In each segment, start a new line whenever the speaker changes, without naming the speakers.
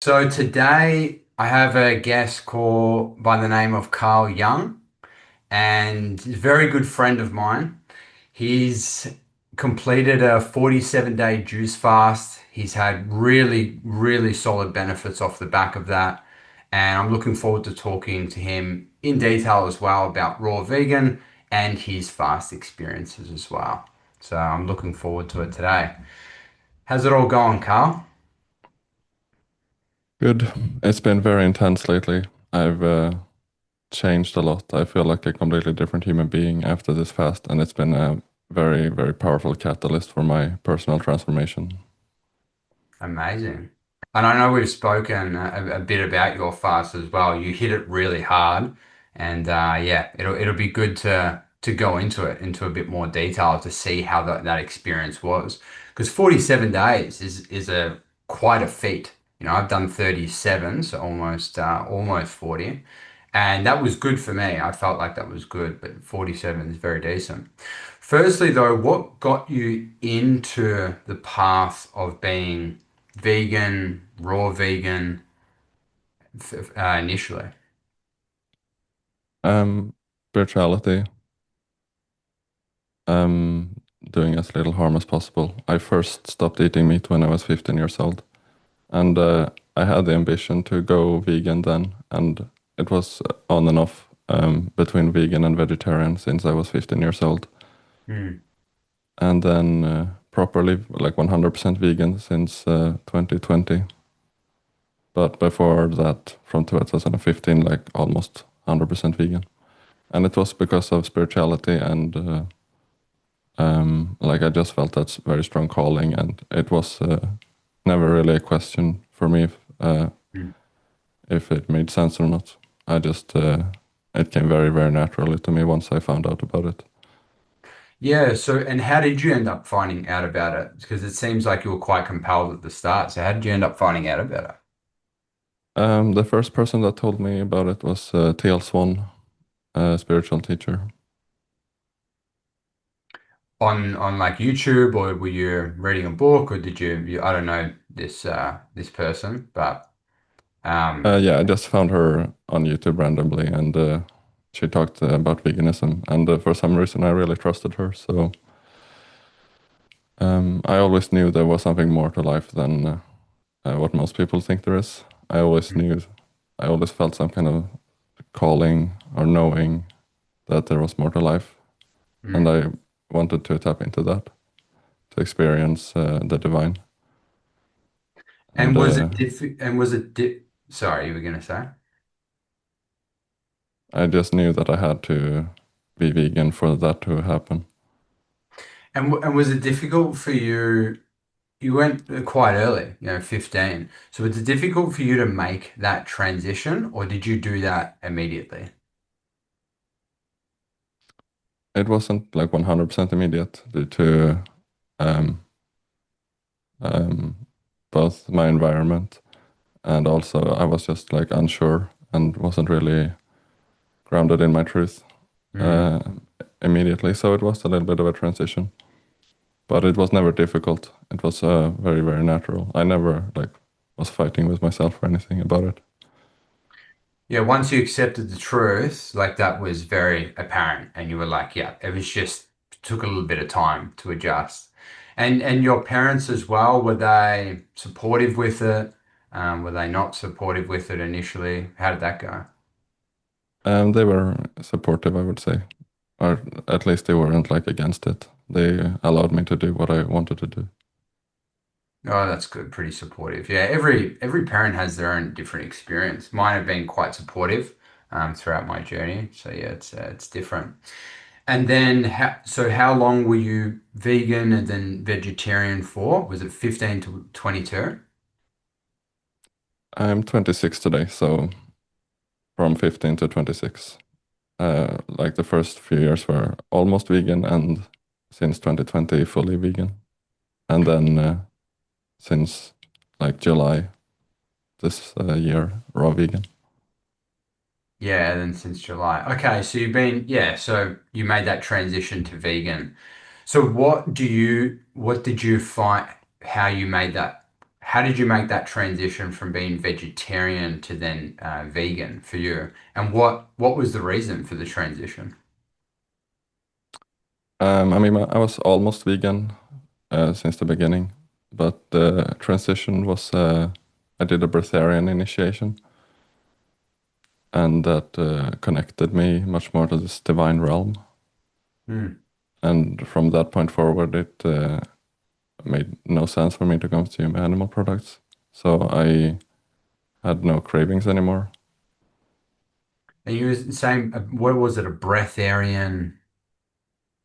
So today I have a guest called by the name of Karl Jung, and he's a very good friend of mine. He's completed a 47-day juice fast. He's had really, really solid benefits off the back of that. And I'm looking forward to talking to him in detail as well about raw vegan and his fast experiences as well. So I'm looking forward to it today. How's it all going, Carl?
Good. It's been very intense lately. I've changed a lot. I feel like a completely different human being after this fast, and it's been a very, very powerful catalyst for my personal transformation.
Amazing. And I know we've spoken a bit about your fast as well. You hit it really hard, and yeah, it'll be good to go into it into a bit more detail to see how that experience was. Because 47 days is a quite a feat. You know, I've done 37, so almost 40, and that was good for me. I felt like that was good, but 47 is very decent. Firstly, though, what got you into the path of being vegan, raw vegan, initially?
Spirituality, um, doing as little harm as possible. I first stopped eating meat when I was 15 years old, and I had the ambition to go vegan then, and it was on and off between vegan and vegetarian since I was 15 years old.
Hmm.
And then properly like 100% vegan since 2020. But before that, from 2015, like almost 100% vegan. And it was because of spirituality and like I just felt that's very strong calling, and it was never really a question for me
Hmm.
if it made sense or not. I just it came very very naturally to me once I found out about it.
Yeah, so and how did you end up finding out about it? Because it seems like you were quite compelled at the start. So how did you end up finding out about it?
The first person that told me about it was TL Swan, a spiritual teacher.
On like YouTube, or were you reading a book, or did you I don't know this person, but um
Yeah, I just found her on YouTube randomly, and she talked about veganism, and for some reason I really trusted her. So I always knew there was something more to life than what most people think there is. I always knew, I always felt some kind of calling or knowing that there was more to life, and
mm.
I wanted to tap into that to experience the divine. And
And was it sorry, you were gonna say?
I just knew that I had to be vegan for that to happen.
And was it difficult for you? You went quite early, 15. So was it difficult for you to make that transition, or did you do that immediately?
It wasn't like 100% immediate due to um, um, both my environment and also I was just like unsure and wasn't really grounded in my truth
Mm.
uh, immediately. So it was a little bit of a transition, but it was never difficult. It was very, very natural. I never like was fighting with myself or anything about it.
Yeah, once you accepted the truth, like that was very apparent, and you were like, yeah, it was just took a little bit of time to adjust. And your parents as well, were they supportive with it? Were they not supportive with it initially? How did that go?
They were supportive, I would say, or at least they weren't like against it. They allowed me to do what I wanted to do.
Oh, that's good. Pretty supportive. Yeah, every parent has their own different experience. Mine have been quite supportive throughout my journey. So yeah, it's different. And then how long were you vegan and then vegetarian for? Was it 15 to 22?
I'm 26 today, so from 15 to 26. Like the first few years were almost vegan, and since 2020, fully vegan. And then since like July this year, raw vegan.
Yeah, and then since July. Okay, so yeah, so you made that transition to vegan. So what did you find how you made that how did you make that transition from being vegetarian to then vegan for you? And what was the reason for the transition?
I mean, I was almost vegan since the beginning, but the transition was I did a breatharian initiation, and that connected me much more to this divine realm.
Hmm.
And from that point forward, it made no sense for me to consume animal products. So I had no cravings anymore.
And you were saying, what was it, a breatharian?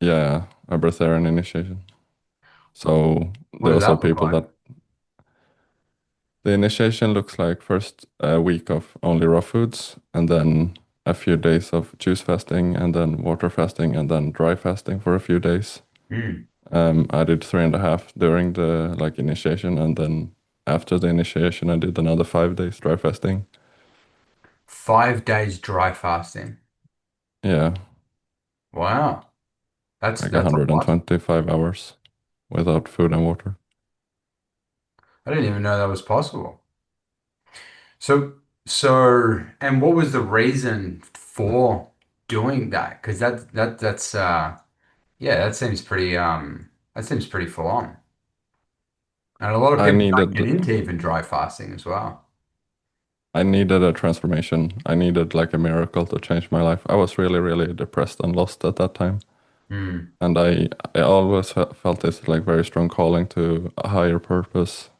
Yeah, a breatharian initiation. So
What does
those are
that look
people
like?
that the initiation looks like first a week of only raw foods, and then a few days of juice fasting, and then water fasting, and then dry fasting for a few days.
Hmm.
I did 3.5 during the like initiation, and then after the initiation, I did another 5 days dry fasting.
5 days dry fasting.
Yeah,
Wow.
like
That's a lot.
125 hours without food and water.
I didn't even know that was possible. So, and what was the reason for doing that? Because that's yeah, that seems pretty full on. And a lot of
I
people don't
needed
get into even dry fasting as well.
I needed a transformation. I needed like a miracle to change my life. I was really, really depressed and lost at that time.
Hmm.
And I always felt this like very strong calling to a higher purpose,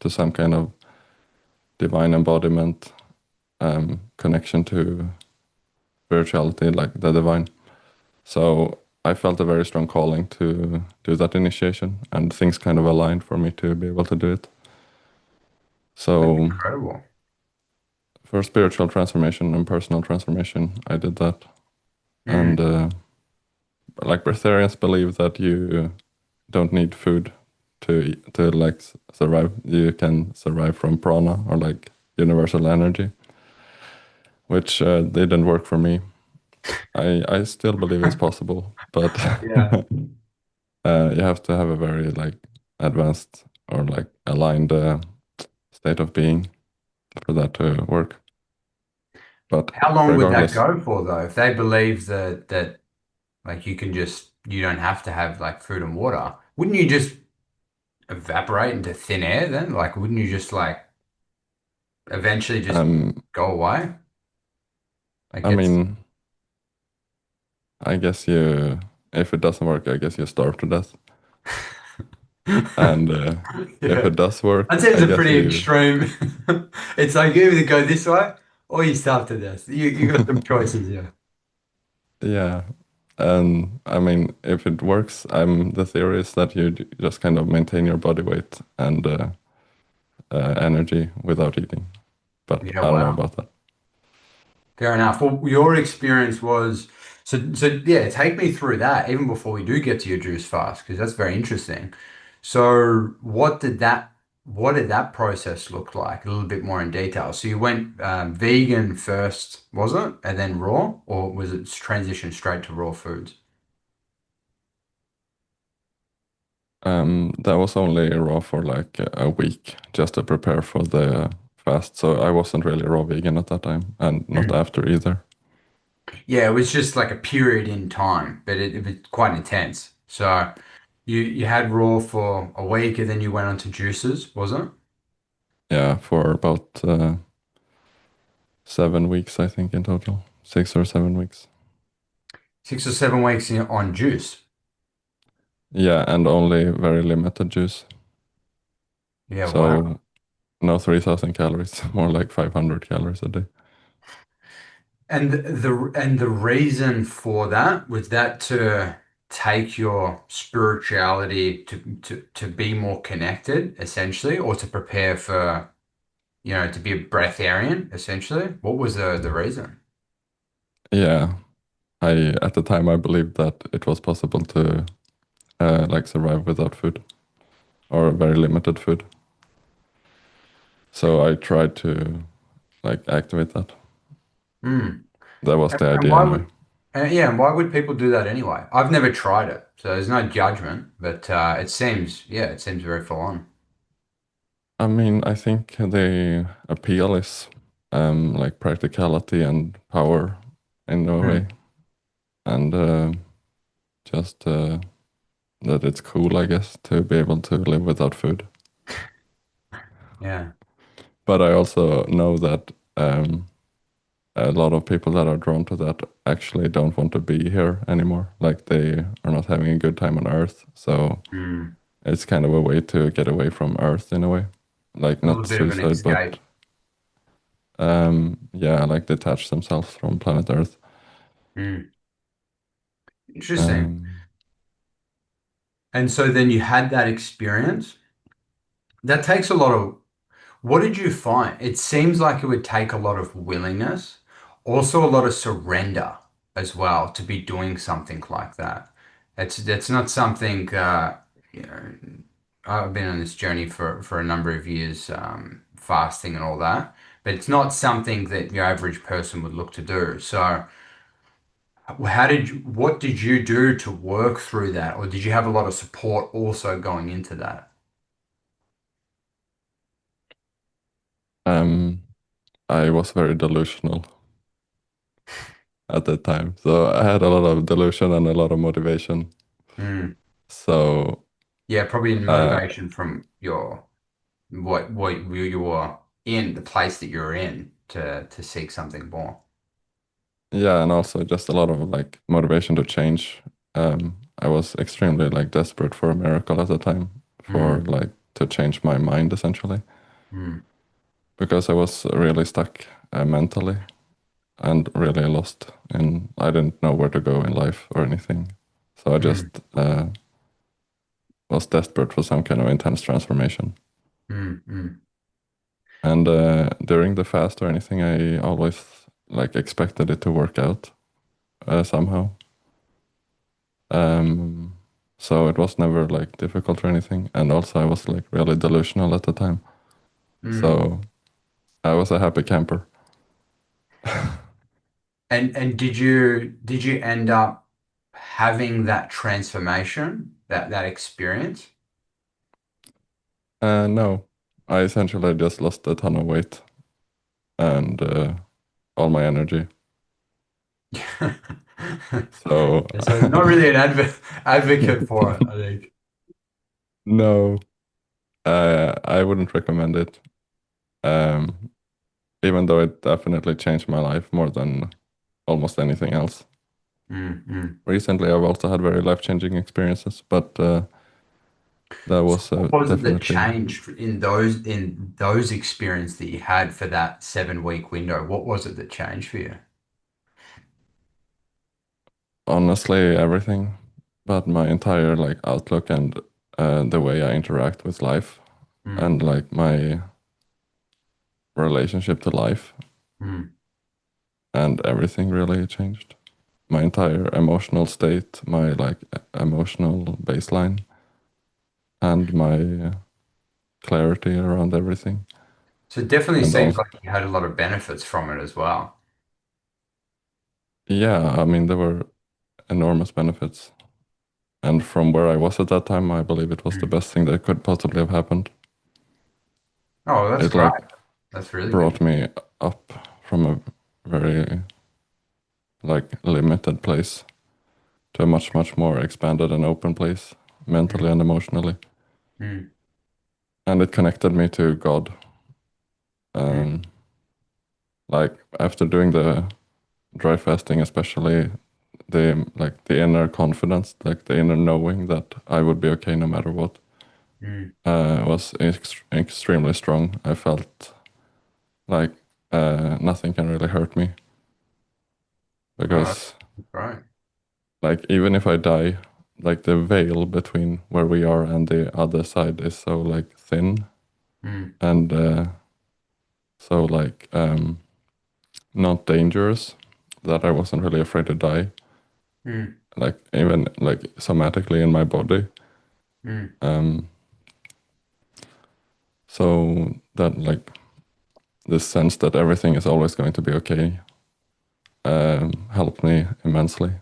to some kind of divine embodiment, connection to spirituality, like the divine. So I felt a very strong calling to do that initiation, and things kind of aligned for me to be able to do it.
That's
So
incredible.
for spiritual transformation and personal transformation, I did that.
Hmm.
And like breatharians believe that you don't need food to like survive. You can survive from prana or like universal energy, which didn't work for me. I still believe it's possible, but
Yeah.
you have to have a very like advanced or like aligned state of being for that to work. But
How long would that
regardless,
go for though? If they believe that like you don't have to have like food and water, wouldn't you just evaporate into thin air then? Like wouldn't you just like eventually just
um,
go away? Like
I
it's
mean, I guess you if it doesn't work, I guess you starve to death. And if
yeah.
it does work,
That seems
I
a
guess
pretty
you,
extreme. It's like you either go this way or you starve to death. You got some choices here.
yeah. And I mean, if it works, the theory is that you just kind of maintain your body weight and energy without eating. But
Yeah,
I don't know
wow.
about that.
Fair enough. Well, your experience was so yeah, take me through that even before we do get to your juice fast, because that's very interesting. So what did that process look like? A little bit more in detail. So you went vegan first, was it? And then raw, or was it transition straight to raw foods?
That was only raw for like a week just to prepare for the fast. So I wasn't really raw vegan at that time and not
Hmm.
after either.
Yeah, it was just like a period in time, but it was quite intense. So you had raw for a week and then you went on to juices, was it?
Yeah, for about 7 weeks, I think in total, 6 or 7 weeks.
6 or 7 weeks on juice.
Yeah, and only very limited juice.
Yeah, wow.
So no 3,000 calories, more like 500 calories a day.
And the reason for that was that to take your spirituality to be more connected, essentially, or to prepare for, to be a breatharian, essentially. What was the reason?
Yeah, I at the time I believed that it was possible to like survive without food or very limited food. So I tried to like activate that.
Hmm.
That was the
And
idea
why
anyway.
would yeah, and why would people do that anyway? I've never tried it, so there's no judgment, but it seems very full on.
I mean, I think the appeal is like practicality and power in a way,
Mm.
and just that it's cool, I guess, to be able to live without food.
Yeah.
But I also know that a lot of people that are drawn to that actually don't want to be here anymore. Like they are not having a good time on Earth. So
Mm.
it's kind of a way to get away from Earth in a way. Like
A little
not
bit of an
suicide, but
escape.
yeah, like detach themselves from planet Earth.
Mm. Interesting.
Um,
And so then you had that experience. That takes a lot of, what did you find? It seems like it would take a lot of willingness, also a lot of surrender as well to be doing something like that. It's not something you know, I've been on this journey for a number of years, fasting and all that, but it's not something that the average person would look to do. So what did you do to work through that? Or did you have a lot of support also going into that?
um, I was very delusional at that time. So I had a lot of delusion and a lot of motivation.
Mm.
So
Yeah, probably in
uh,
motivation from your what you were in, the place that you're in to seek something more.
yeah, and also just a lot of like motivation to change. I was extremely like desperate for a miracle at the time for
Mm.
like to change my mind essentially
Mm.
because I was really stuck mentally and really lost and I didn't know where to go in life or anything. So I just
Mm.
was desperate for some kind of intense transformation.
Mm. Mm.
And during the fast or anything, I always like expected it to work out somehow. Um, so it was never like difficult or anything. And also I was like really delusional at the time.
Mm.
So I was a happy camper.
And did you end up having that transformation, that experience?
No, I essentially just lost a ton of weight and all my energy. So
So not really an advocate for it, I think.
no, I wouldn't recommend it. Um, even though it definitely changed my life more than almost anything else.
Mm. Mm.
Recently, I've also had very life-changing experiences, but that
So
was
what was it that
definitely,
changed in those experience that you had for that 7 week window? What was it that changed for you?
honestly everything. But my entire like outlook and the way I interact with life
Mm.
and like my relationship to life
Mm.
and everything really changed. My entire emotional state, my like emotional baseline, and my clarity around everything.
So it definitely
And
seems
also,
like you had a lot of benefits from it as well.
yeah, I mean, there were enormous benefits. And from where I was at that time, I believe it was the
Mm.
best thing that could possibly have happened.
Oh, that's
It
great.
like
That's really good.
brought me up from a very like limited place to a much, much more expanded and open place mentally
Mm.
and emotionally.
Mm.
And it connected me to God.
Mm.
Um, like after doing the dry fasting, especially the inner confidence, like the inner knowing that I would be okay no matter what,
Mm.
was extremely strong. I felt like nothing can really hurt me
Oh,
because
that's great.
like even if I die, like the veil between where we are and the other side is so like thin
Mm.
and so like not dangerous that I wasn't really afraid to die.
Mm.
Like even like somatically in my body.
Mm.
Um, so that like this sense that everything is always going to be okay helped me immensely.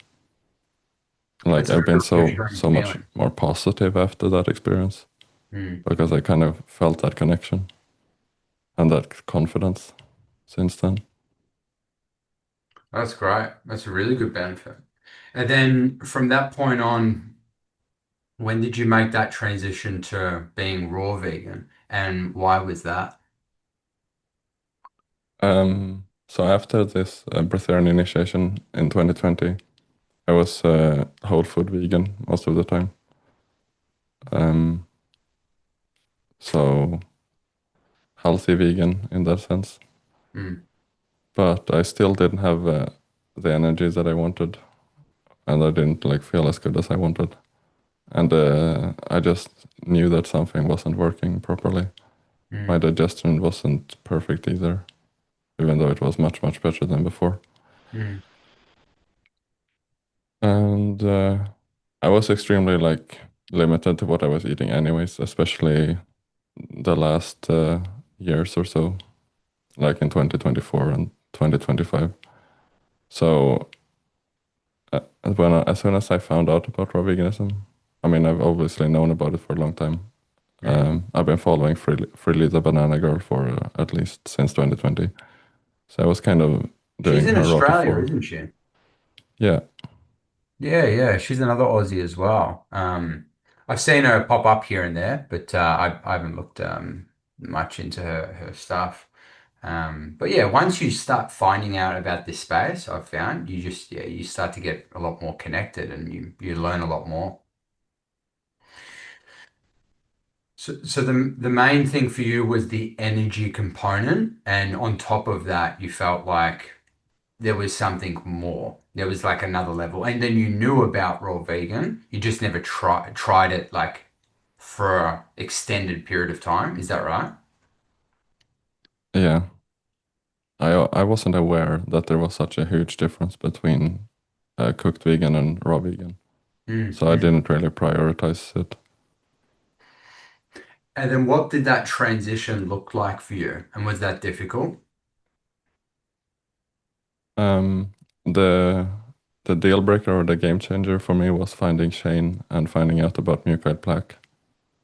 Like
That's a
I've been
very
so
reassuring
so much
feeling.
more positive after that experience.
Mm.
because I kind of felt that connection and that confidence since then.
That's great. That's a really good benefit. And then from that point on, when did you make that transition to being raw vegan? And why was that?
So after this Breatharian initiation in 2020, I was whole food vegan most of the time. Um, so healthy vegan in that sense.
Mm.
But I still didn't have the energy that I wanted, and I didn't like feel as good as I wanted. And I just knew that something wasn't working properly. My
Mm.
digestion wasn't perfect either, even though it was much, much better than before.
Mm.
And I was extremely like limited to what I was eating anyways, especially the last years or so, like in 2024 and 2025. So as soon as I found out about raw veganism, I mean, I've obviously known about it for a long time.
Mm.
I've been following Freely the Banana Girl for at least since 2020. So I was kind of
She's
doing
in
her raw to
Australia,
full.
isn't she?
Yeah,
Yeah, yeah, she's another Aussie as well. I've seen her pop up here and there, but I haven't looked much into her stuff. But yeah, once you start finding out about this space, I've found you just yeah you start to get a lot more connected and you learn a lot more. So the main thing for you was the energy component, and on top of that, you felt like there was something more. There was like another level. And then you knew about raw vegan. You just never tried it like for a extended period of time. Is that right?
yeah. I wasn't aware that there was such a huge difference between cooked vegan and raw vegan,
Mm,
so I
mm.
didn't really prioritize it.
And then what did that transition look like for you? And was that difficult?
Um, the the deal breaker or the game changer for me was finding Shane and finding out about mucoid plaque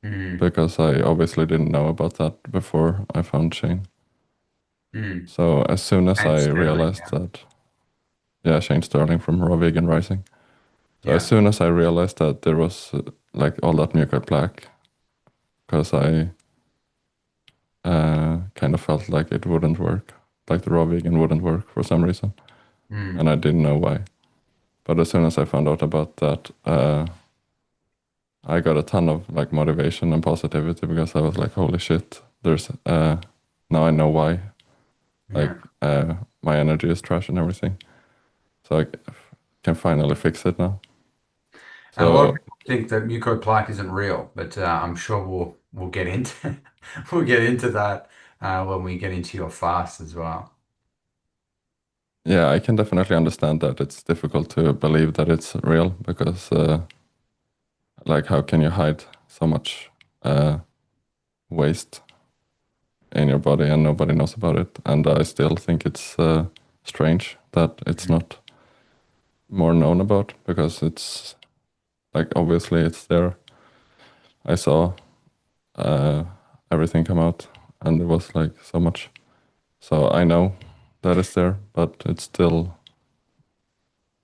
Mm,
because I obviously didn't know about that before I found Shane.
mm.
So as soon as
And
I
Sterling,
realized that, yeah, Shane Sterling from Raw Vegan Rising. So as
yeah.
soon as I realized that there was like all that mucoid plaque, because I kind of felt like it wouldn't work, like the raw vegan wouldn't work for some reason,
Mm,
and I didn't know why. But as soon as I found out about that, I got a ton of like motivation and positivity because I was like, holy shit, there's now I know why. Like
yeah.
my energy is trash and everything, so I can finally fix it now.
And a lot of
So
people think that mucoplaque isn't real, but I'm sure we'll get into we'll get into that when we get into your fast as well.
yeah, I can definitely understand that it's difficult to believe that it's real because like how can you hide so much uh, waste in your body and nobody knows about it? And I still think it's strange that it's
Mm,
not more known about because it's like obviously it's there. I saw uh, everything come out and it was like so much. So I know that it's there, but it's still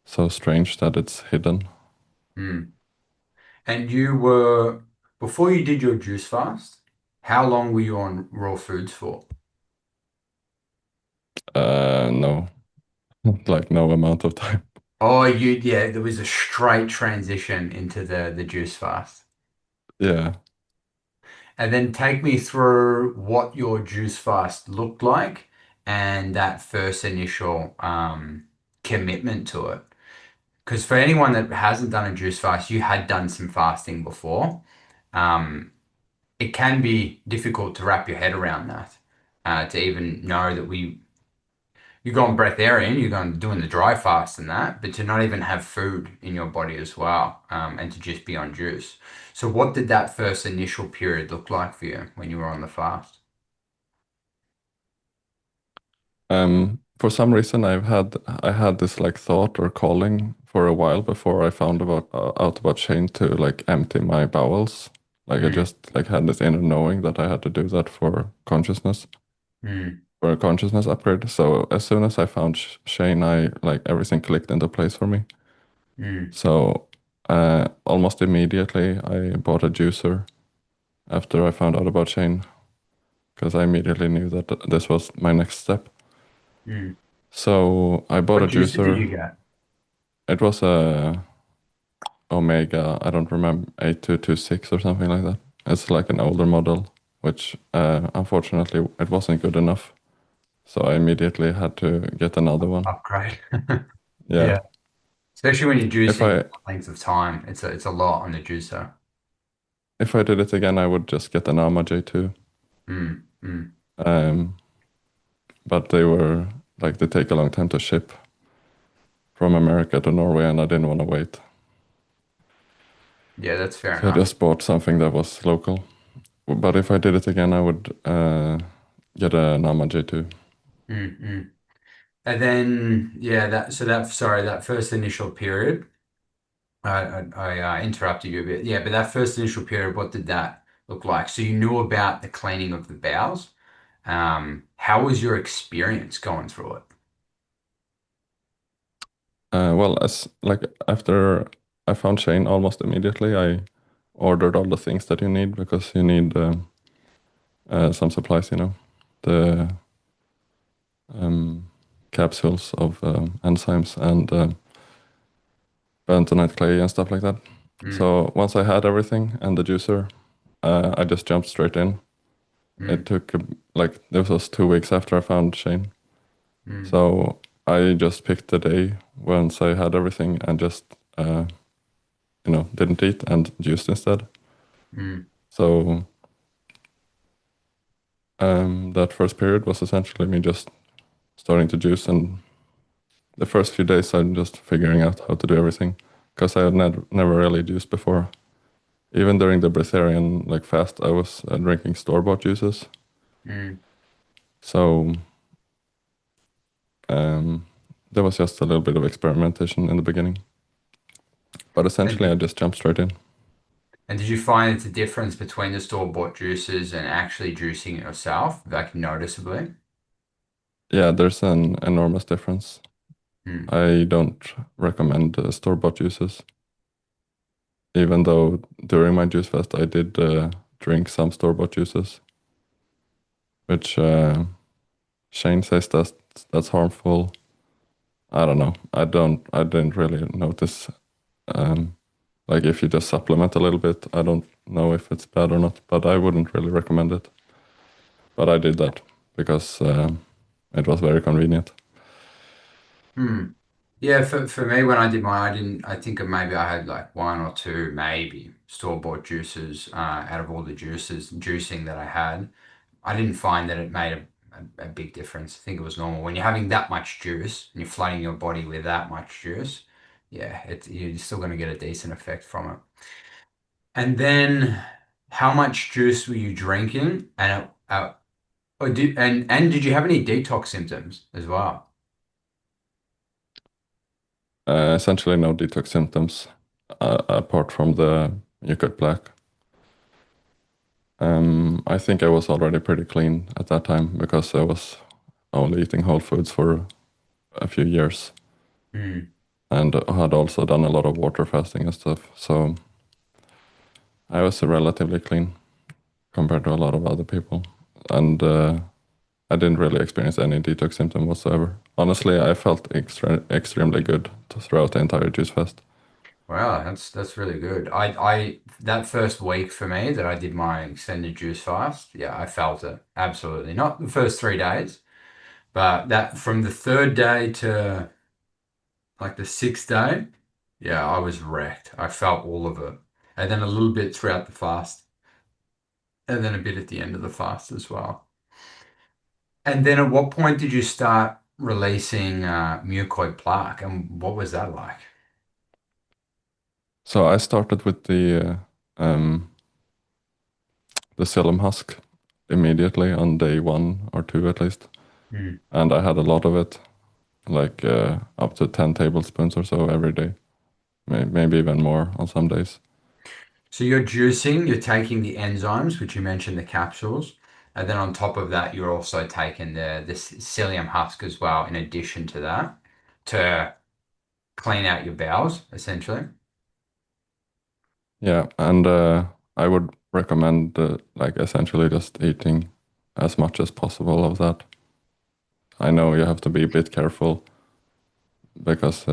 so strange that it's hidden.
mm. And you were before you did your juice fast, how long were you on raw foods for?
No, like no amount of time.
Oh, you yeah, there was a straight transition into the juice fast.
Yeah.
And then take me through what your juice fast looked like and that first initial commitment to it. Because for anyone that hasn't done a juice fast, you had done some fasting before. Um, it can be difficult to wrap your head around that, to even know that you go on breatharian, you're going doing the dry fast and that, but to not even have food in your body as well, and to just be on juice. So what did that first initial period look like for you when you were on the fast?
For some reason, I had this like thought or calling for a while before I found out about Shane to like empty my bowels. Like I
Mm,
just like had this inner knowing that I had to do that
mm,
for a consciousness upgrade. So as soon as I found Shane, I like everything clicked into place for me.
mm,
So almost immediately I bought a juicer after I found out about Shane because I immediately knew that this was my next step.
mm.
So I bought
What
a
juicer did
juicer.
you get?
It was a Omega, I don't remember, 8226 or something like that. It's like an older model, which unfortunately it wasn't good enough. So I immediately had to get another one.
Upgrade.
Yeah.
Yeah. Especially when you're
If
juicing
I
length of time. It's a lot on the juicer.
if I did it again, I would just get an Alma J2.
Mm, mm.
Um, but they were like they take a long time to ship from America to Norway, and I didn't want to wait.
Yeah, that's fair
So I
enough.
just bought something that was local. But if I did it again, I would get an Alma J2.
Mm, mm. And then, yeah, that first initial period, I interrupted you a bit. Yeah, but that first initial period, what did that look like? So you knew about the cleaning of the bowels. How was your experience going through it?
Well, as like after I found Shane almost immediately, I ordered all the things that you need because you need some supplies, the um, capsules of enzymes and bentonite clay and stuff like that.
Mm,
So once I had everything and the juicer, I just jumped straight in. It
mm,
took like this was 2 weeks after I found Shane.
mm,
So I just picked the day once I had everything and just didn't eat and juiced instead.
mm.
So that first period was essentially me just starting to juice, and the first few days I'm just figuring out how to do everything because I had never really juiced before. Even during the Breatharian like fast, I was drinking store-bought juices.
Mm.
So there was just a little bit of experimentation in the beginning, but essentially I
And
just jumped straight in.
and did you find it's a difference between the store-bought juices and actually juicing it yourself, like noticeably?
Yeah, there's an enormous difference.
Mm,
I don't recommend store-bought juices, even though during my juice fest I did drink some store-bought juices, which Shane says that's harmful. I don't know. I didn't really notice. Um, like if you just supplement a little bit, I don't know if it's bad or not, but I wouldn't really recommend it. But I did that because it was very convenient.
mm. Yeah, for me, when I did mine, I think maybe I had like one or two, maybe store-bought juices out of all the juicing that I had. I didn't find that it made a big difference. I think it was normal. When you're having that much juice and you're flooding your body with that much juice, yeah, you're still going to get a decent effect from it. And then, how much juice were you drinking? And did you have any detox symptoms as well?
Essentially, no detox symptoms apart from the Mucoid plaque. I think I was already pretty clean at that time because I was only eating whole foods for a few years
Mm,
and had also done a lot of water fasting and stuff. So I was relatively clean compared to a lot of other people. And I didn't really experience any detox symptom whatsoever. Honestly, I felt extremely good throughout the entire juice fast.
wow, that's really good. I that first week for me that I did my extended juice fast, yeah, I felt it. Absolutely. Not the first 3 days, but that from the third day to like the sixth day, yeah, I was wrecked. I felt all of it. And then a little bit throughout the fast, and then a bit at the end of the fast as well. And then at what point did you start releasing mucoid plaque, and what was that like?
So I started with the psyllium husk immediately on day 1 or 2 at least,
Hmm.
and I had a lot of it, like up to 10 tablespoons or so every day, maybe even more on some days.
So you're juicing, you're taking the enzymes, which you mentioned, the capsules, and then on top of that, you're also taking the psyllium husk as well, in addition to that, to clean out your bowels, essentially.
Yeah, and I would recommend like essentially just eating as much as possible of that. I know you have to be a bit careful because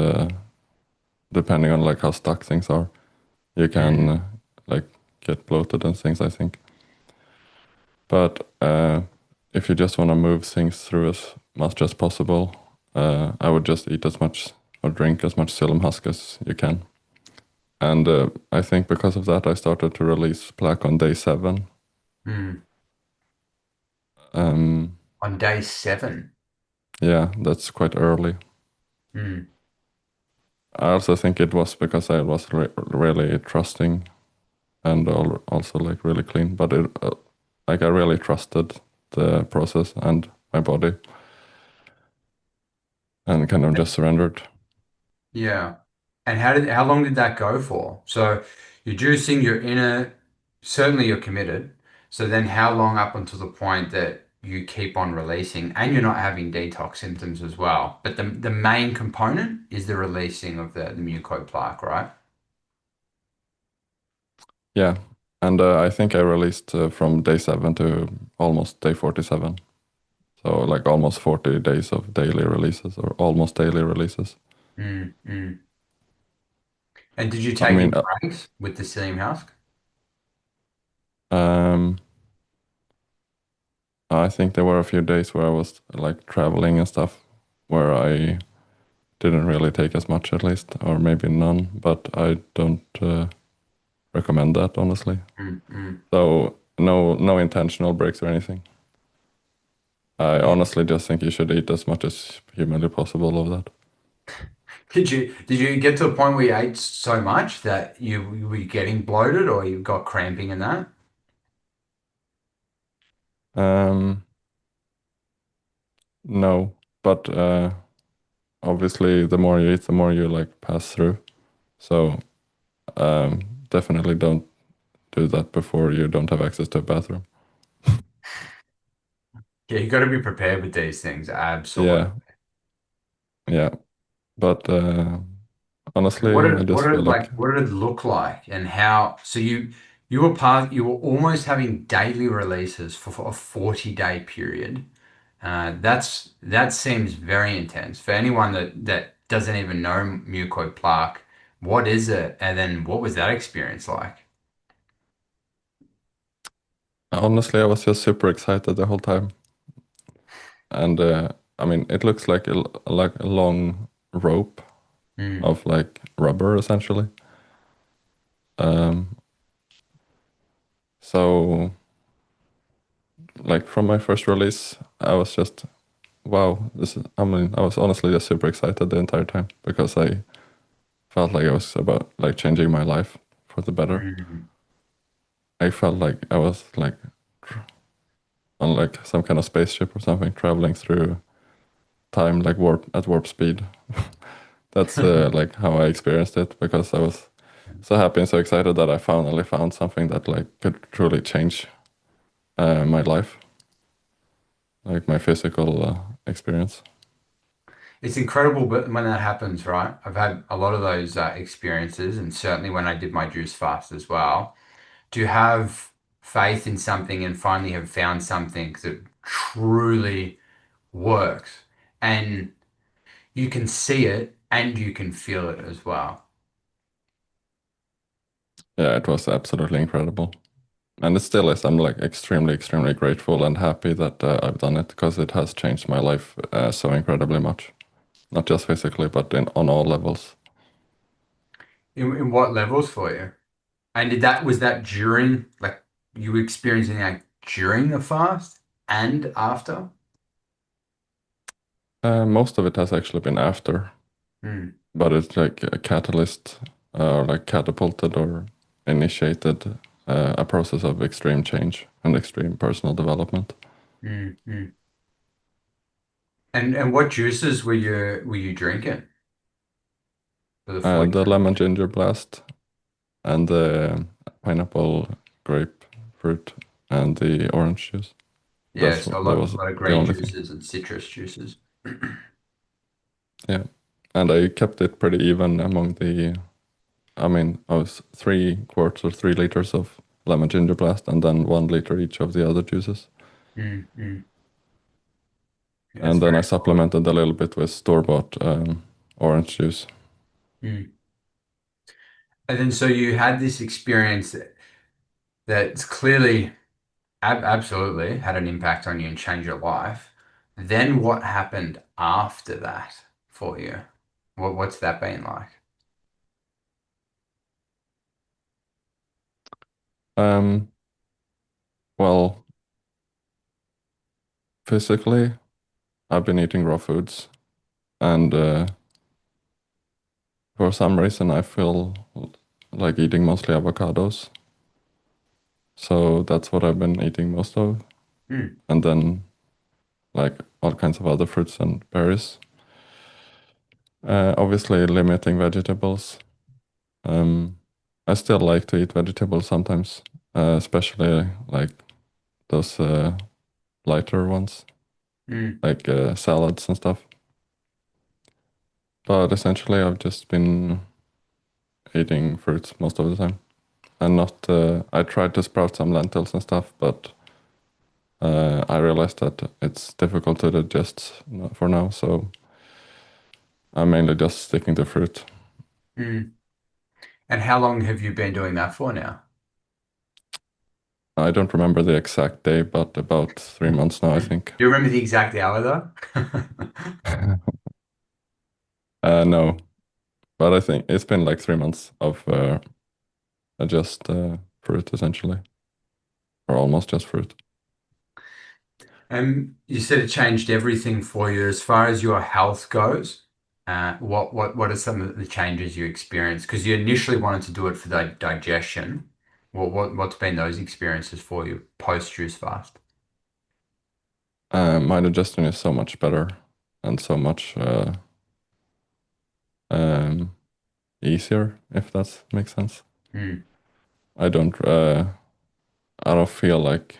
depending on like how stuck things are, you can
Mm.
like get bloated and things, I think. But if you just want to move things through as much as possible, I would just eat as much or drink as much psyllium husk as you can. And I think because of that, I started to release plaque on day 7.
Mm.
Um,
On day 7.
yeah, that's quite early.
Mm.
I also think it was because I was really trusting and also like really clean. But it like I really trusted the process and my body and kind of just surrendered.
Yeah. And how long did that go for? So you're juicing, you're in a, certainly you're committed. So then how long up until the point that you keep on releasing and you're not having detox symptoms as well? But the main component is the releasing of the mucoid plaque, right?
Yeah, and I think I released from day 7 to almost day 47. So like almost 40 days of daily releases or almost daily releases.
Mm, mm. And did you
I
take any
mean,
breaks with the psyllium husk?
um, I think there were a few days where I was like traveling and stuff where I didn't really take as much at least, or maybe none, but I don't recommend that honestly.
Mm, mm.
So no intentional breaks or anything. I
Yeah.
honestly just think you should eat as much as humanly possible of that.
Did you get to a point where you ate so much that you were getting bloated or you got cramping in that?
Um, no, but obviously the more you eat, the more you like pass through. So um, definitely don't do that before you don't have access to a bathroom.
Yeah, you got to be prepared with these things. Absolutely.
Yeah, yeah. But
And what
honestly, I
did what
just
did
feel
it
like
like what did it look like and how so you were almost having daily releases for a 40-day period. That seems very intense for anyone that doesn't even know mucoid plaque. What is it? And then what was that experience like?
honestly, I was just super excited the whole time. And I mean, it looks like like a long rope
Mm,
of like rubber essentially. Um, so like from my first release, I was just wow, this is I mean, I was honestly just super excited the entire time because I felt like I was about like changing my life for the better.
mm.
I felt like I was like on like some kind of spaceship or something traveling through time like warp speed. That's like how I experienced it because I was so happy and so excited that I finally found something that like could truly change my life, like my physical experience.
It's incredible, but when that happens, right? I've had a lot of those experiences, and certainly when I did my juice fast as well. To have faith in something and finally have found something that truly works, and you can see it and you can feel it as well.
Yeah, it was absolutely incredible, and it still is. I'm like extremely grateful and happy that I've done it because it has changed my life so incredibly much, not just physically, but in on all levels.
In what levels for you? And was that during, like, you were experiencing that during the fast and after?
Most of it has actually been after,
Hmm.
but it's like a catalyst, like catapulted or initiated a process of extreme change and extreme personal development.
Mm, mm. And what juices were you drinking for the
The
40?
lemon ginger blast, and the pineapple, grapefruit, and the orange juice.
Yeah, so
That was
lot of
the
green
only thing.
juices and citrus juices.
Yeah, and I kept it pretty even among the. I mean, I was 3 quarts or 3 liters of lemon ginger blast, and then 1 liter each of the other juices.
Mm, mm. Yeah, it's
And then I
very solid.
supplemented a little bit with store-bought orange juice.
Mm. And then so you had this experience that's clearly absolutely had an impact on you and changed your life. Then what happened after that for you? What's that been like?
Um, well, physically, I've been eating raw foods, and for some reason, I feel like eating mostly avocados. So that's what I've been eating most of.
Mm,
And then, like, all kinds of other fruits and berries. Obviously, limiting vegetables. Um, I still like to eat vegetables sometimes, especially like those lighter ones,
mm,
like salads and stuff. But essentially, I've just been eating fruits most of the time. And not, I tried to sprout some lentils and stuff, but I realized that it's difficult to digest for now. So I'm mainly just sticking to fruit.
mm. And how long have you been doing that for now?
I don't remember the exact day, but about 3 months now, I
Do
think.
you remember the exact hour though?
No, but I think it's been like 3 months of just fruit essentially, or almost just fruit.
You said it changed everything for you as far as your health goes. What are some of the changes you experienced? Because you initially wanted to do it for the digestion. What's been those experiences for you post juice fast?
My digestion is so much better and so much um, easier, if that makes sense.
Mm,
I don't uh, I don't feel like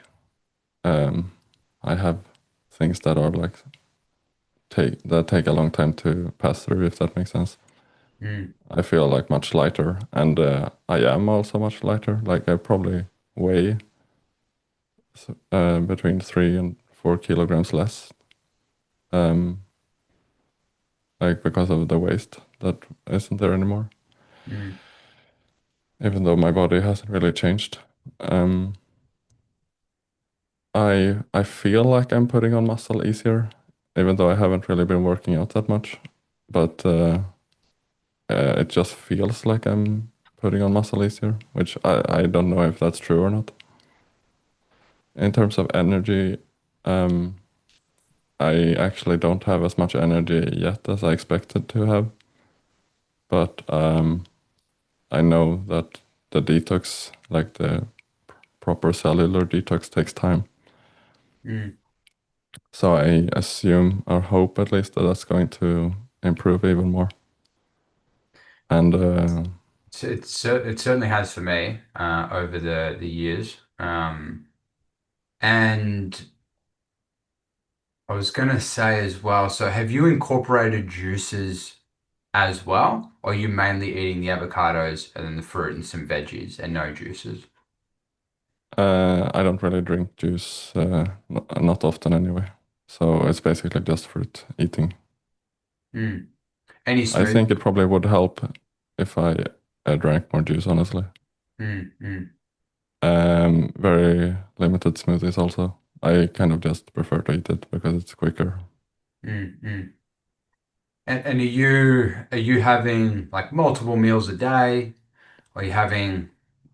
um, I have things that are like take a long time to pass through, if that makes sense.
mm,
I feel like much lighter, and I am also much lighter. Like I probably weigh between 3 and 4 kilograms less, um, like because of the waste that isn't there anymore.
mm,
Even though my body hasn't really changed, um, I feel like I'm putting on muscle easier, even though I haven't really been working out that much. But it just feels like I'm putting on muscle easier, which I don't know if that's true or not. In terms of energy, um, I actually don't have as much energy yet as I expected to have. But I know that the detox, like the proper cellular detox, takes time.
mm.
So I assume or hope at least that that's going to improve even more. And
So it certainly has for me over the years. And I was going to say as well, so have you incorporated juices as well? Or are you mainly eating the avocados and then the fruit and some veggies and no juices?
I don't really drink juice, not often anyway. So it's basically just fruit eating.
Mm. Any
I think
smoothie?
it probably would help if I drank more juice, honestly.
Mm, mm,
Very limited smoothies also. I kind of just prefer to eat it because it's quicker.
mm. And are you having like multiple meals a day? Are you having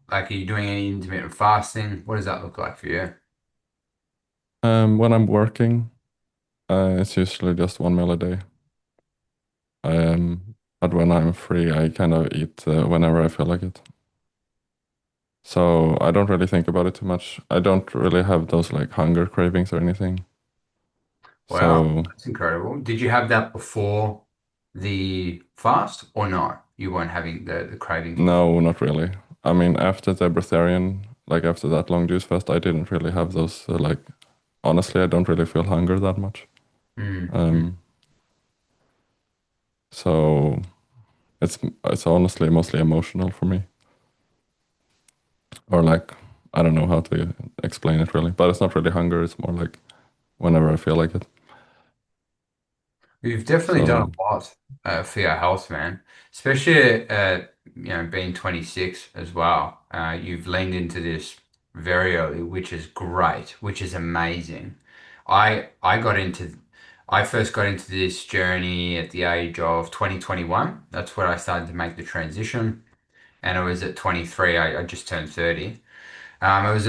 are you doing any intermittent fasting? What does that look like for you?
When I'm working, it's usually just 1 meal a day. But when I'm free, I kind of eat whenever I feel like it. So I don't really think about it too much. I don't really have those like hunger cravings or anything.
Wow,
So
that's incredible. Did you have that before the fast or no? You weren't having the cravings before?
no, not really. I mean, after the Breatharian, like after that long juice fast, I didn't really have those, like, honestly, I don't really feel hunger that much.
Mm, mm.
Um, so it's honestly mostly emotional for me, or like, I don't know how to explain it really, but it's not really hunger. It's more like whenever I feel like it.
You've definitely done
So
a lot for your health, man. Especially being 26 as well. You've leaned into this very early, which is great, which is amazing. I got into I first got into this journey at the age of 2021. That's where I started to make the transition. And it was at 23, I just turned 30. It was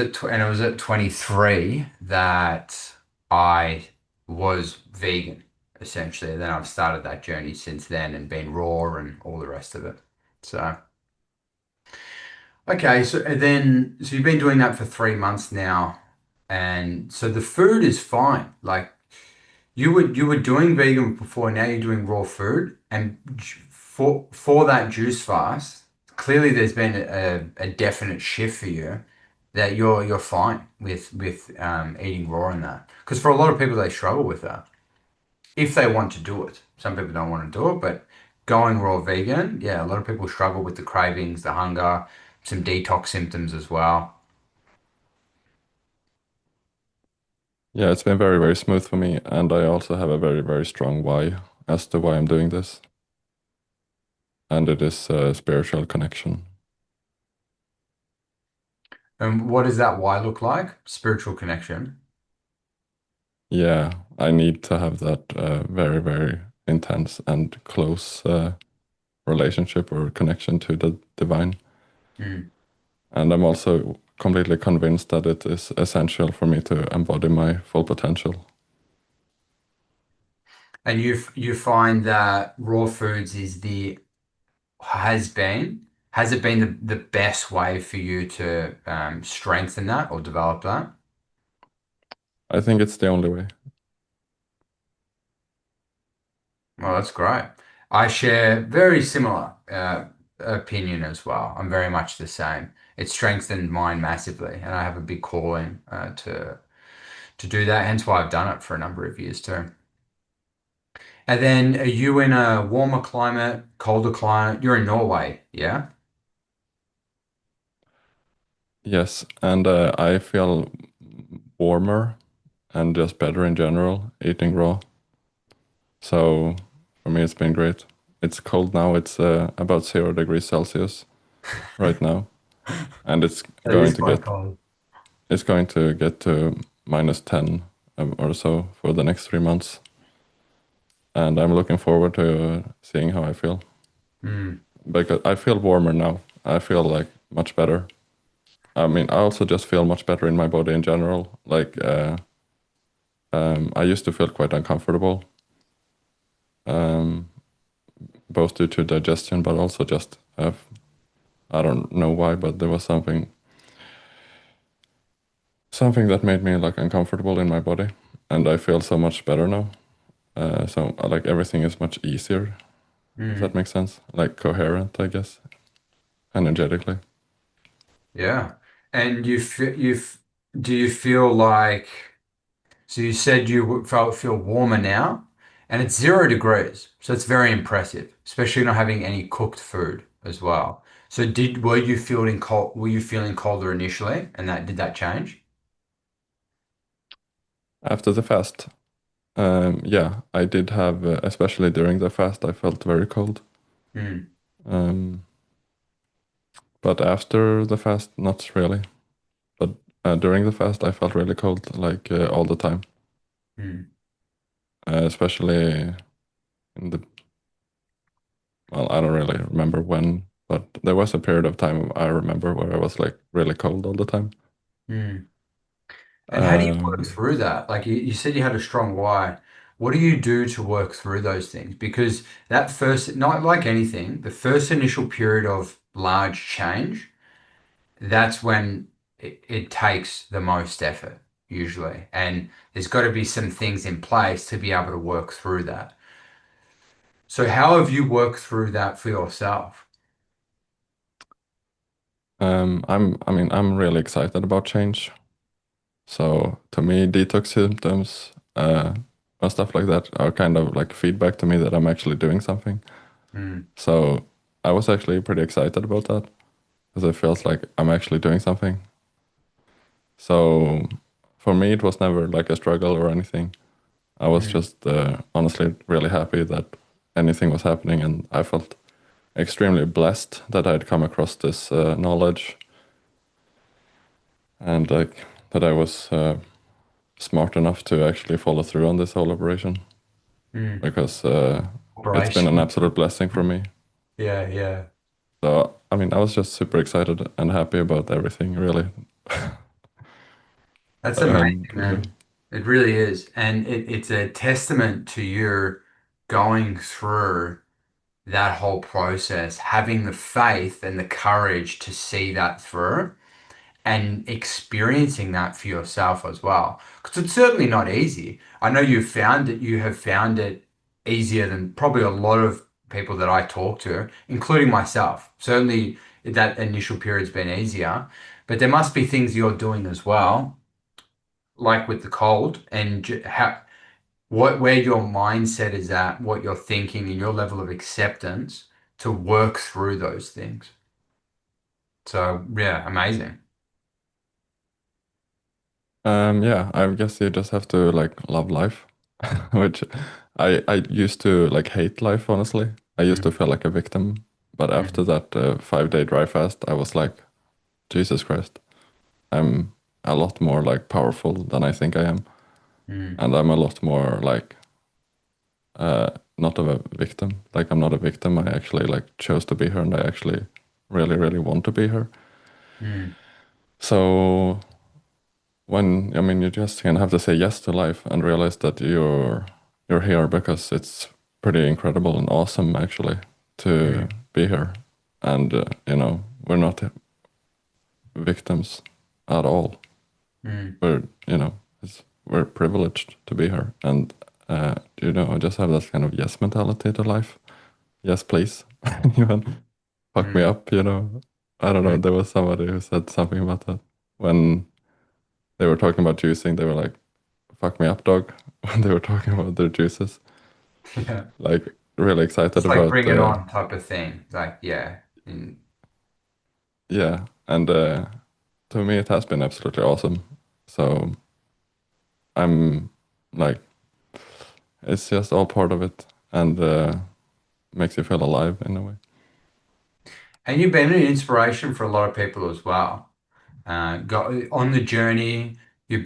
at 23 that I was vegan, essentially. Then I've started that journey since then and been raw and all the rest of it. So, okay, so you've been doing that for 3 months now, and so the food is fine. Like you were doing vegan before, now you're doing raw food, and for that juice fast, clearly there's been a definite shift for you that you're fine with eating raw and that. Because for a lot of people, they struggle with that if they want to do it. Some people don't want to do it, but going raw vegan, yeah, a lot of people struggle with the cravings, the hunger, some detox symptoms as well.
yeah, it's been very, very smooth for me, and I also have a very, very strong why as to why I'm doing this, and it is a spiritual connection.
And what does that why look like? Spiritual connection.
Yeah, I need to have that very, very intense and close relationship or connection to the divine.
Mm.
And I'm also completely convinced that it is essential for me to embody my full potential.
And you find that raw foods is the has it been the best way for you to strengthen that or develop that?
I think it's the only way.
Well, that's great. I share very similar opinion as well. I'm very much the same. It strengthened mine massively, and I have a big calling to do that. Hence why I've done it for a number of years too. And then, are you in a warmer climate, colder climate? You're in Norway, yeah?
Yes, and I feel warmer and just better in general eating raw. So for me, it's been great. It's cold now. It's about 0 degrees Celsius right now, and
That is quite cold.
it's going to get to -10 or so for the next 3 months, and I'm looking forward to seeing how I feel
Mm,
because I feel warmer now. I feel like much better. I mean, I also just feel much better in my body in general. Like I used to feel quite uncomfortable, um, both due to digestion, but also just I don't know why, but there was something that made me like uncomfortable in my body, and I feel so much better now. So like everything is much easier, if that
mm,
makes sense. Like coherent, I guess, energetically.
yeah. And do you feel like so you said feel warmer now, and it's 0 degrees, so it's very impressive, especially not having any cooked food as well. So were you feeling colder initially, and that did that change?
After the fast, yeah, I did have, especially during the fast, I felt very cold.
Mm,
Um, but after the fast, not really. But during the fast, I felt really cold, like all the time,
mm,
especially in the, well, I don't really remember when, but there was a period of time I remember where I was like really cold all the time.
mm. And how do you work
Um,
through that? Like you said you had a strong why. What do you do to work through those things? Because that first, not like anything, the first initial period of large change, that's when it takes the most effort, usually. And there's got to be some things in place to be able to work through that. So how have you worked through that for yourself?
I'm really excited about change. So to me, detox symptoms, and stuff like that are kind of like feedback to me that I'm actually doing something.
Mm,
So I was actually pretty excited about that because it feels like I'm actually doing something. So for me, it was never like a struggle or anything. I was
mm,
just honestly really happy that anything was happening, and I felt extremely blessed that I'd come across this knowledge and like that I was smart enough to actually follow through on this whole operation
mm.
because it's been an
Operation.
absolute blessing for me.
Yeah, yeah.
So I mean, I was just super excited and happy about everything, really.
That's amazing,
Yeah.
man. It really is. And it's a testament to you going through that whole process, having the faith and the courage to see that through and experiencing that for yourself as well. Because it's certainly not easy. I know you have found it easier than probably a lot of people that I talk to, including myself. Certainly that initial period's been easier, but there must be things you're doing as well, like with the cold and how where your mindset is at, what you're thinking, and your level of acceptance to work through those things. So yeah, amazing.
Yeah, I guess you just have to like love life, which I used to like hate life, honestly. I used to
Mm,
feel like a victim, but after
mm,
that 5 day dry fast, I was like, Jesus Christ, I'm a lot more like powerful than I think I am,
mm,
and I'm a lot more like not of a victim. Like I'm not a victim. I actually like chose to be her, and I actually really, really want to be her.
mm,
So when I mean you just kind of have to say yes to life and realize that you're here because it's pretty incredible and awesome actually to
mm,
be here, and we're not victims at all.
mm,
We're we're privileged to be here, and I just have that kind of yes mentality to life. Yes, please. Even fuck me
mm,
up. I don't know.
mm.
There was somebody who said something about that when they were talking about juicing. They were like, "Fuck me up, dog." When they were talking about their juices,
Yeah.
like really excited
It's like
about
bring it on type of thing. Like, yeah. Mm,
yeah, and to me it has been absolutely awesome. So I'm like, it's just all part of it, and makes you feel alive in a way.
and you've been an inspiration for a lot of people as well. Got on the journey. You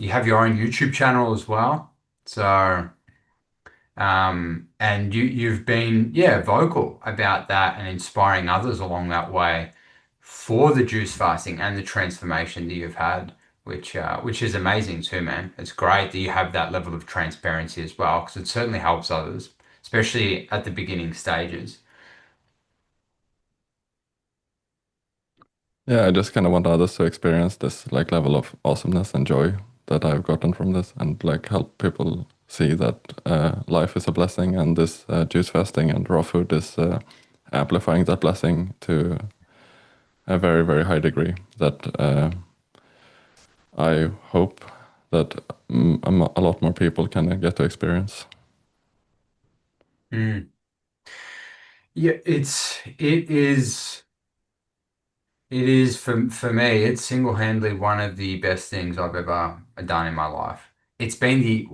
have your own YouTube channel as well. So, and you've been, yeah, vocal about that and inspiring others along that way for the juice fasting and the transformation that you've had, which is amazing too, man. It's great that you have that level of transparency as well, because it certainly helps others, especially at the beginning stages.
Yeah, I just kind of want others to experience this like level of awesomeness and joy that I've gotten from this, and like help people see that life is a blessing, and this juice fasting and raw food is amplifying that blessing to a very, very high degree that I hope that a lot more people can get to experience.
Mm. Yeah, it is for me, it's single-handedly one of the best things I've ever done in my life. It's been the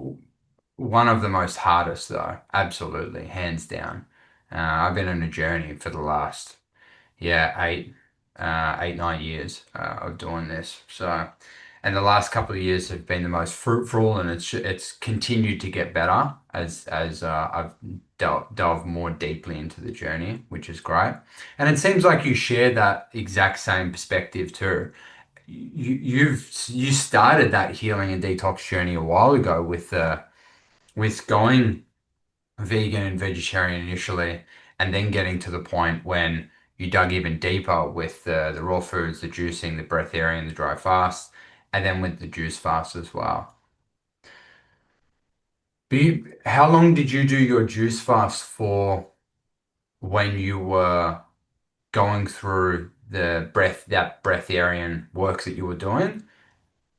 one of the most hardest though, absolutely, hands down. I've been on a journey for the last, yeah, 9 years of doing this. So, and the last couple of years have been the most fruitful, and it's continued to get better as I've delved more deeply into the journey, which is great. And it seems like you share that exact same perspective too. You started that healing and detox journey a while ago with going vegan and vegetarian initially, and then getting to the point when you dug even deeper with the raw foods, the juicing, the breatharian, the dry fast, and then with the juice fast as well. How long did you do your juice fast for when you were? going through that breatharian work that you were doing,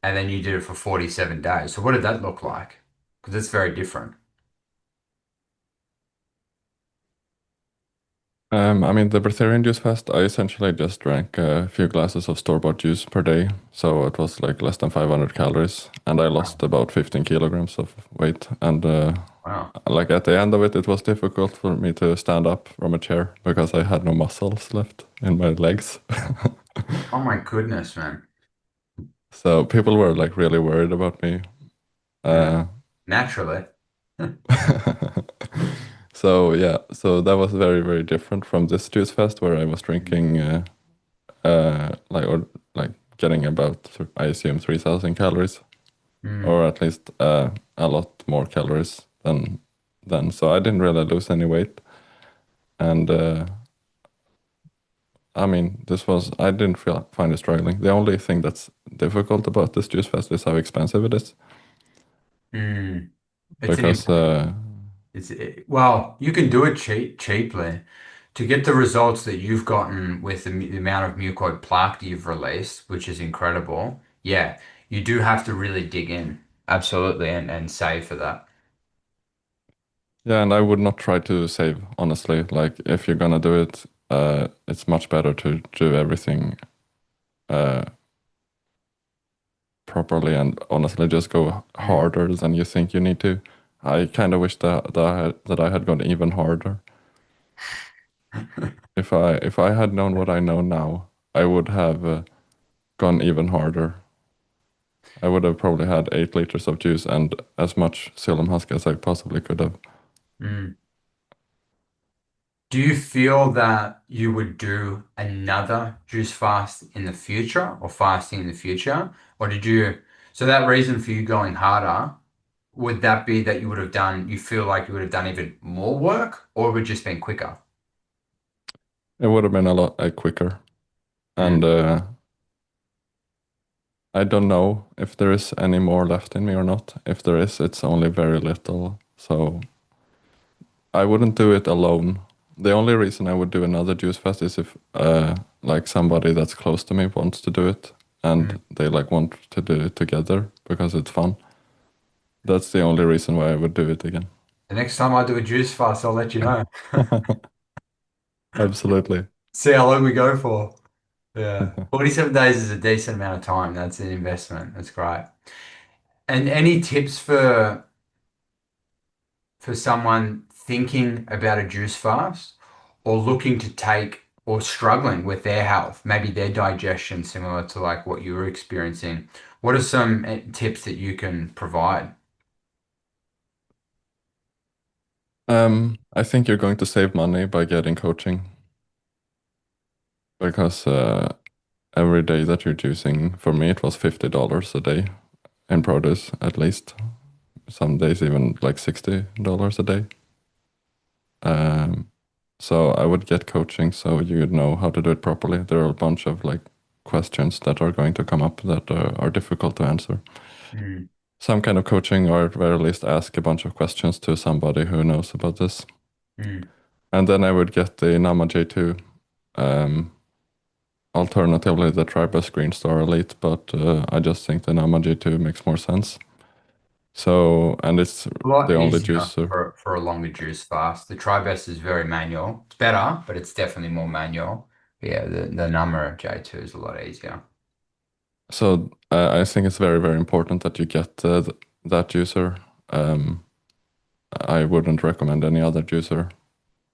and then you did it for 47 days. So what did that look like? Because it's very different.
I mean, the Breatharian juice fast, I essentially just drank a few glasses of store-bought juice per day. So it was like less than 500 calories. And I lost about 15 kilograms of weight. And
Wow.
like at the end of it, it was difficult for me to stand up from a chair because I had no muscles left in my legs.
Oh my goodness, man.
So people were like really worried about me.
Yeah.
Uh,
Naturally.
so yeah, so that was very, very different from this juice fest where I was drinking like or like getting about I assume 3,000 calories
Mm,
or at least a lot more calories than then. So I didn't really lose any weight, and I mean this was I didn't feel find it struggling. The only thing that's difficult about this juice fest is how expensive it is
mm. It's an
because
well, you can do it cheaply. To get the results that you've gotten with the amount of mucoid plaque that you've released, which is incredible. Yeah, you do have to really dig in. Absolutely, and save for that.
yeah, and I would not try to save honestly. Like if you're gonna do it, it's much better to do everything uh properly and honestly just go
Mm.
harder than you think you need to. I kind of wish that I had gone even harder. If I had known what I know now, I would have gone even harder. I would have probably had 8 liters of juice and as much psyllium husk as I possibly could have.
Mm. Do you feel that you would do another juice fast in the future or fasting in the future? Or did you, so that reason for you going harder, would that be that you would have done, you feel like you would have done even more work or would it just been quicker?
It would have been a lot quicker. And
Mm,
I don't know if there is any more left in me or not. If there is, it's only very little. So I wouldn't do it alone. The only reason I would do another juice fast is if like somebody that's close to me wants to do it and
mm.
they like want to do it together because it's fun. That's the only reason why I would do it again.
The next time I do a juice fast, I'll let you know.
Absolutely.
See how long we go for. Yeah. 47 days is a decent amount of time. That's an investment. That's great. And any tips for someone thinking about a juice fast or looking to take or struggling with their health, maybe their digestion, similar to like what you were experiencing? What are some tips that you can provide?
I think you're going to save money by getting coaching because every day that you're juicing, for me, it was $50 a day in produce at least. Some days even like $60 a day. Um, so I would get coaching so you know how to do it properly. There are a bunch of like questions that are going to come up that are difficult to answer.
Mm,
Some kind of coaching, or at very least ask a bunch of questions to somebody who knows about this.
mm,
And then I would get the Nama J2, um, alternatively the Tribus Green Star Elite, but I just think the Nama J2 makes more sense. So, and it's
a lot
the only
easier
juicer.
for a longer juice fast. The Tribest is very manual. It's better, but it's definitely more manual. Yeah, the number J2 is a lot easier.
So I think it's very, very important that you get that juicer. Um, I wouldn't recommend any other juicer,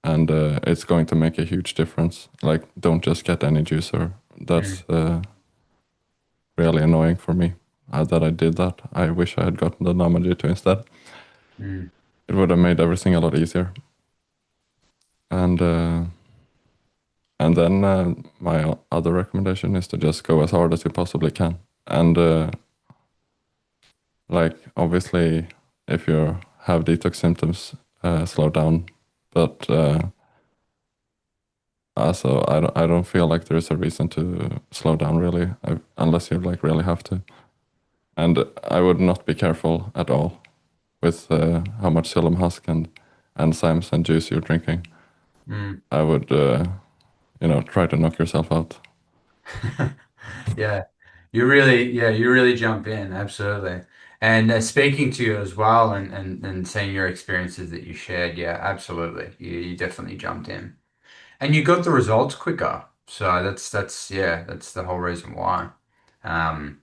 and it's going to make a huge difference. Like, don't just get any juicer. That's
Mm,
really annoying for me that I did that. I wish I had gotten the Nama J2 instead.
mm,
It would have made everything a lot easier. And then my other recommendation is to just go as hard as you possibly can. And like obviously, if you have detox symptoms, slow down. But also, I don't feel like there's a reason to slow down really, unless you like really have to. And I would not be careful at all with how much psyllium husk and enzymes and juice you're drinking.
mm.
I would try to knock yourself out.
Yeah, you really jump in, absolutely. And speaking to you as well, and seeing your experiences that you shared, yeah, absolutely, you definitely jumped in, and you got the results quicker. So that's the whole reason why. Um,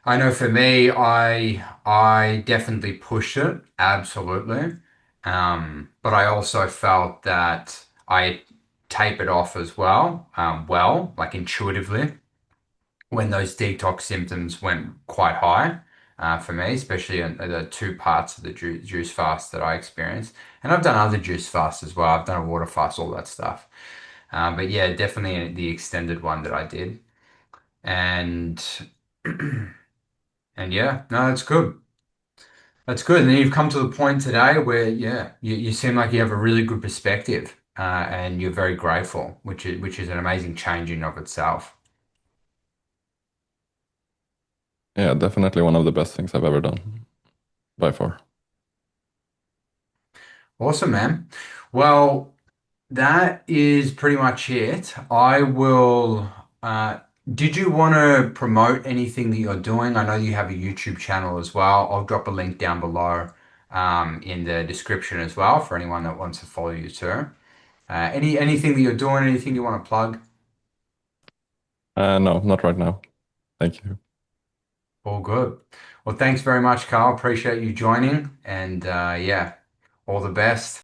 I know for me, I definitely pushed it, absolutely. But I also felt that I tapered off as well, like intuitively when those detox symptoms went quite high for me, especially in the two parts of the juice fast that I experienced. And I've done other juice fasts as well. I've done a water fast, all that stuff. But yeah, definitely the extended one that I did. And and yeah, no, it's good. That's good. And then you've come to the point today where, yeah, you seem like you have a really good perspective, and you're very grateful, which is an amazing change in of itself.
Yeah, definitely one of the best things I've ever done by far.
Awesome, man. Well, that is pretty much it. I will. Did you want to promote anything that you're doing? I know you have a YouTube channel as well. I'll drop a link down below, in the description as well for anyone that wants to follow you too. Anything that you're doing, anything you want to plug?
No, not right now. Thank you.
All good. Well, thanks very much, Carl. Appreciate you joining, and yeah, all the best.